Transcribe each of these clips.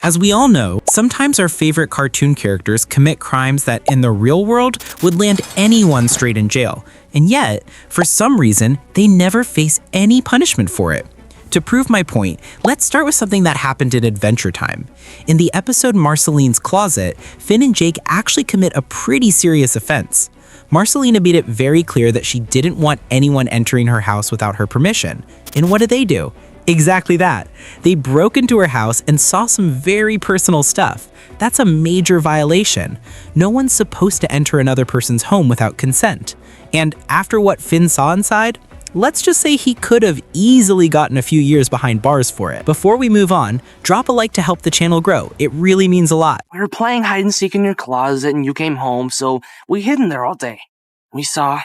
As we all know, sometimes our favorite cartoon characters commit crimes that in the real world would land anyone straight in jail. And yet, for some reason, they never face any punishment for it. To prove my point, let's start with something that happened in Adventure Time. In the episode Marceline's Closet, Finn and Jake actually commit a pretty serious offense. Marcelina made it very clear that she didn't want anyone entering her house without her permission. And what did they do? Exactly that. They broke into her house and saw some very personal stuff. That's a major violation. No one's supposed to enter another person's home without consent. And after what Finn saw inside, let's just say he could have easily gotten a few years behind bars for it. Before we move on, drop a like to help the channel grow. It really means a lot. We were playing hide and seek in your closet and you came home, so we hid in there all day. We saw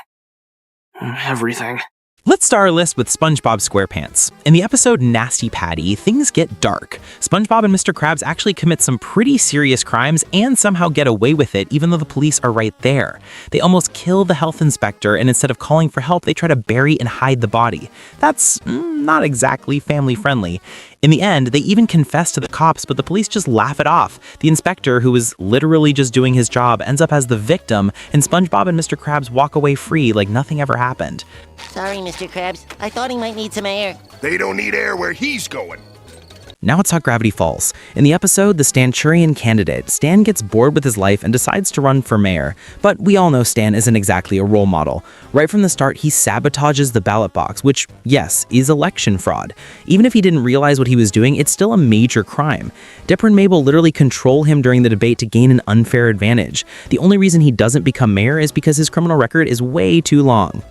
everything. Let's start our list with SpongeBob SquarePants. In the episode Nasty Patty, things get dark. SpongeBob and Mr. Krabs actually commit some pretty serious crimes and somehow get away with it even though the police are right there. They almost kill the health inspector, and instead of calling for help, they try to bury and hide the body. That's not exactly family friendly. In the end, they even confess to the cops, but the police just laugh it off. The inspector, who was literally just doing his job, ends up as the victim, and SpongeBob and Mr. Krabs walk away free like nothing ever happened. Sorry, Mr. Krabs. I thought he might need some air. They don't need air where he's going. Now let's talk Gravity Falls. In the episode The Stanchurian Candidate, Stan gets bored with his life and decides to run for mayor. But we all know Stan isn't exactly a role model. Right from the start, he sabotages the ballot box, which, yes, is election fraud. Even if he didn't realize what he was doing, it's still a major crime. Dipper and Mabel literally control him during the debate to gain an unfair advantage. The only reason he doesn't become mayor is because his criminal record is way too long.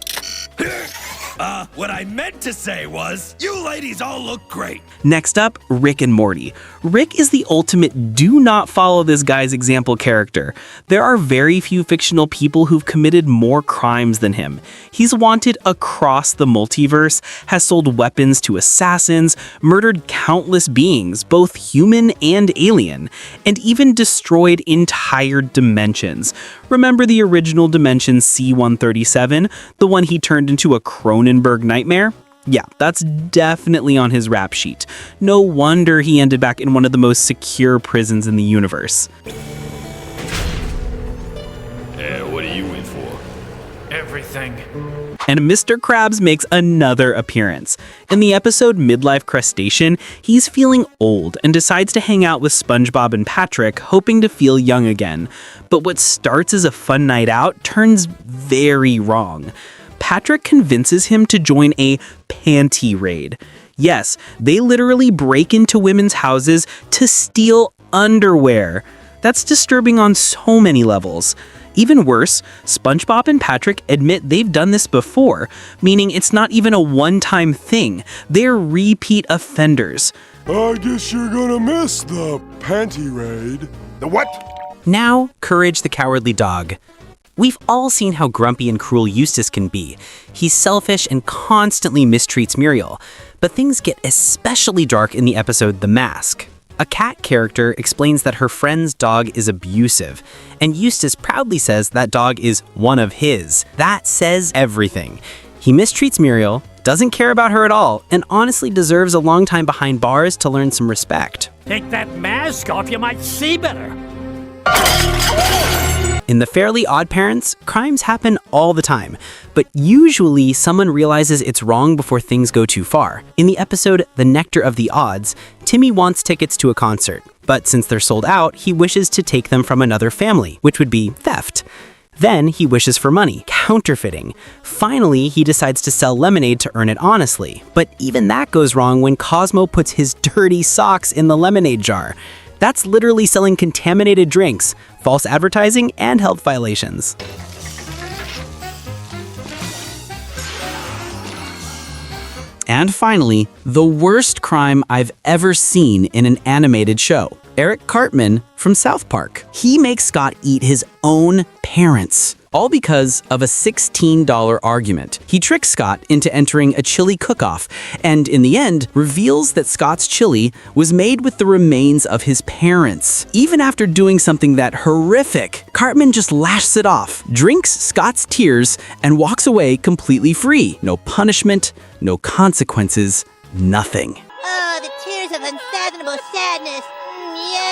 What I meant to say was, you ladies all look great. Next up, Rick and Morty. Rick is the ultimate do not follow this guy's example character. There are very few fictional people who've committed more crimes than him. He's wanted across the multiverse, has sold weapons to assassins, murdered countless beings, both human and alien, and even destroyed entire dimensions. Remember the original dimension C-137, the one he turned into a Cronenberg nightmare? Yeah, that's definitely on his rap sheet. No wonder he ended back in one of the most secure prisons in the universe. What are you in for? Everything. And Mr. Krabs makes another appearance. In the episode Midlife Crustacean, he's feeling old and decides to hang out with SpongeBob and Patrick, hoping to feel young again. But what starts as a fun night out turns very wrong. Patrick convinces him to join a panty raid. Yes, they literally break into women's houses to steal underwear. That's disturbing on so many levels. Even worse, SpongeBob and Patrick admit they've done this before, meaning it's not even a one-time thing. They're repeat offenders. I guess you're gonna miss the panty raid. The what? Now, Courage the Cowardly Dog. We've all seen how grumpy and cruel Eustace can be. He's selfish and constantly mistreats Muriel. But things get especially dark in the episode The Mask. A cat character explains that her friend's dog is abusive, and Eustace proudly says that dog is one of his. That says everything. He mistreats Muriel, doesn't care about her at all, and honestly deserves a long time behind bars to learn some respect. Take that mask off, you might see better. In the Fairly OddParents, crimes happen all the time, but usually someone realizes it's wrong before things go too far. In the episode The Nectar of the Odds, Timmy wants tickets to a concert, but since they're sold out, he wishes to take them from another family, which would be theft. Then he wishes for money, counterfeiting. Finally, he decides to sell lemonade to earn it honestly, but even that goes wrong when Cosmo puts his dirty socks in the lemonade jar. That's literally selling contaminated drinks, false advertising, and health violations. And finally, the worst crime I've ever seen in an animated show. Eric Cartman from South Park. He makes Scott eat his own parents, all because of a $16 argument. He tricks Scott into entering a chili cook-off, and in the end, reveals that Scott's chili was made with the remains of his parents. Even after doing something that horrific, Cartman just lashes it off, drinks Scott's tears, and walks away completely free. No punishment, no consequences, nothing. Oh, the tears of unfathomable sadness. Yeah.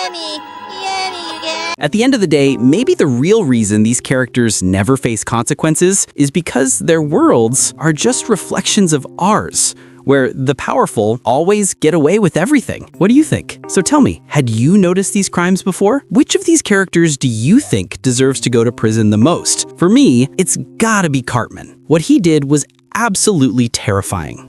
At the end of the day, maybe the real reason these characters never face consequences is because their worlds are just reflections of ours, where the powerful always get away with everything. What do you think? So tell me, had you noticed these crimes before? Which of these characters do you think deserves to go to prison the most? For me, it's gotta be Cartman. What he did was absolutely terrifying.